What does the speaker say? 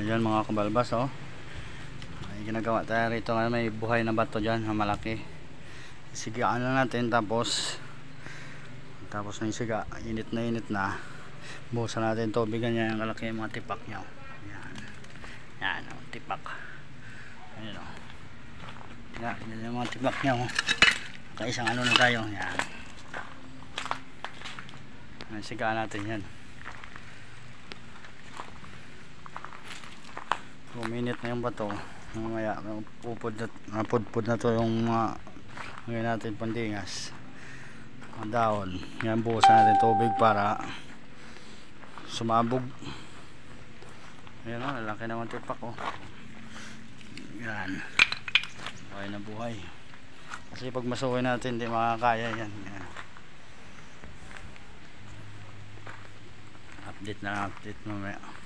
Yan mga kabalbas, oh. May ginagawa tayo rito ngayon. May buhay na bato dyan na malaki. Sigaan lang natin, tapos ng siga, init na buhusan natin tubigan niya. Yung kalaki yung mga tipak niya, oh. Yan, oh, tipak. Ayan, oh. Yan yung mga tipak niya, oh. Kaisang ano na tayo. Yan, sigaan natin yan. Minute na yung bato, mamaya pupod na to yung mga ngayon natin pandingas, mga dahon. Yan, buhusan natin tubig para sumabog. Ayan, o, lalaki naman tipak, o. Yan, buhay na buhay, kasi pag masukin natin hindi makakaya yan. Yan, update mamaya.